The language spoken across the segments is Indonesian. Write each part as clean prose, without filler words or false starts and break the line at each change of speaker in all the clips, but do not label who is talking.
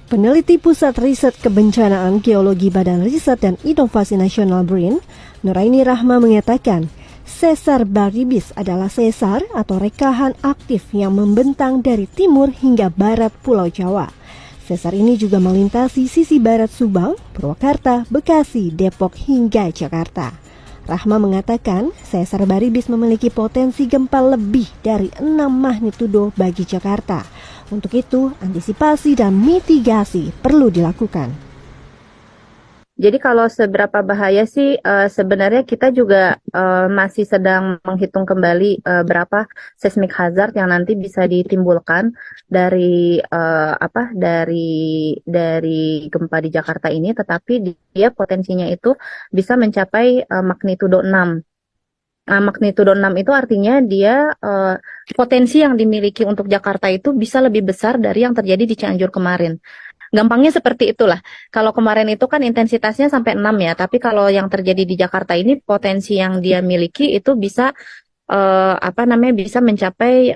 Peneliti Pusat Riset Kebencanaan Geologi Badan Riset dan Inovasi Nasional BRIN, Nuraini Rahma mengatakan, sesar baribis adalah sesar atau rekahan aktif yang membentang dari timur hingga barat Pulau Jawa. Sesar ini juga melintasi sisi barat Subang, Purwakarta, Bekasi, Depok hingga Jakarta. Rahma mengatakan, sesar baribis memiliki potensi gempa lebih dari 6 magnitudo bagi Jakarta. Untuk itu, antisipasi dan mitigasi perlu dilakukan.
Jadi kalau seberapa bahaya sih, sebenarnya kita juga masih sedang menghitung kembali berapa seismic hazard yang nanti bisa ditimbulkan dari dari gempa di Jakarta ini, tetapi dia potensinya itu bisa mencapai magnitudo 6. Magnitudo 6 itu artinya dia potensi yang dimiliki untuk Jakarta itu bisa lebih besar dari yang terjadi di Cianjur kemarin. Gampangnya seperti itulah. Kalau kemarin itu kan intensitasnya sampai 6 ya, tapi kalau yang terjadi di Jakarta ini potensi yang dia miliki itu bisa bisa mencapai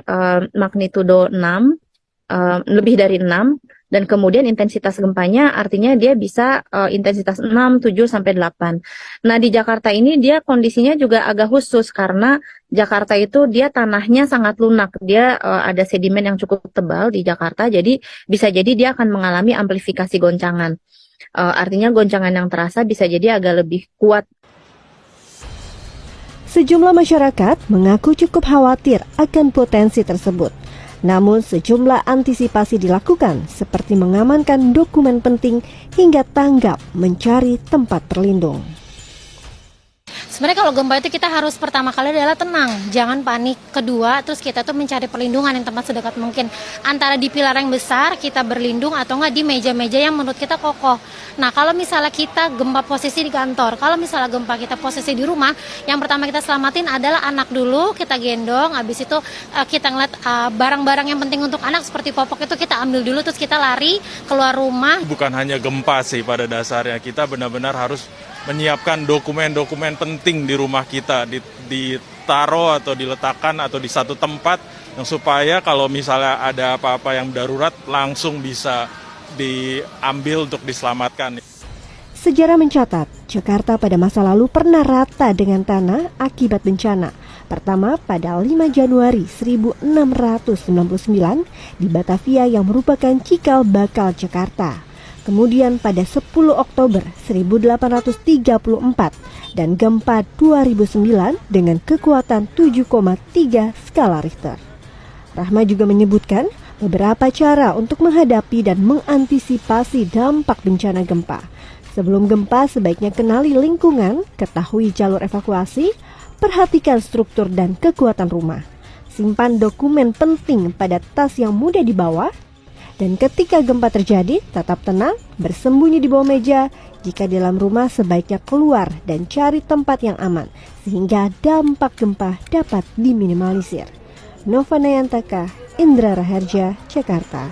magnitudo 6, lebih dari 6. Dan kemudian intensitas gempanya artinya dia bisa intensitas 6, 7, sampai 8. Nah di Jakarta ini dia kondisinya juga agak khusus karena Jakarta itu dia tanahnya sangat lunak. Dia ada sedimen yang cukup tebal di Jakarta, jadi bisa jadi dia akan mengalami amplifikasi goncangan. Artinya goncangan yang terasa bisa jadi agak lebih kuat.
Sejumlah masyarakat mengaku cukup khawatir akan potensi tersebut. Namun sejumlah antisipasi dilakukan seperti mengamankan dokumen penting hingga tanggap mencari tempat berlindung.
Sebenarnya kalau gempa itu kita harus pertama kali adalah tenang, jangan panik. Kedua, terus kita tuh mencari perlindungan yang tempat sedekat mungkin. Antara di pilar yang besar kita berlindung atau enggak di meja-meja yang menurut kita kokoh. Nah kalau misalnya kita gempa posisi di kantor, kalau misalnya gempa kita posisi di rumah, yang pertama kita selamatin adalah anak dulu, kita gendong, habis itu kita ngeliat barang-barang yang penting untuk anak seperti popok itu kita ambil dulu, terus kita lari keluar rumah.
Bukan hanya gempa sih pada dasarnya, kita benar-benar harus menyiapkan dokumen-dokumen penting di rumah kita, ditaruh atau diletakkan atau di satu tempat yang supaya kalau misalnya ada apa-apa yang darurat langsung bisa diambil untuk diselamatkan.
Sejarah mencatat, Jakarta pada masa lalu pernah rata dengan tanah akibat bencana. Pertama pada 5 Januari 1699 di Batavia yang merupakan cikal bakal Jakarta. Kemudian pada 10 Oktober 1834 dan gempa 2009 dengan kekuatan 7,3 skala Richter. Rahma juga menyebutkan beberapa cara untuk menghadapi dan mengantisipasi dampak bencana gempa. Sebelum gempa sebaiknya kenali lingkungan, ketahui jalur evakuasi, perhatikan struktur dan kekuatan rumah. Simpan dokumen penting pada tas yang mudah dibawa. Dan ketika gempa terjadi, tetap tenang, bersembunyi di bawah meja. Jika di dalam rumah, sebaiknya keluar dan cari tempat yang aman, sehingga dampak gempa dapat diminimalisir. Nova Nayantaka, Indra Raharja, Jakarta.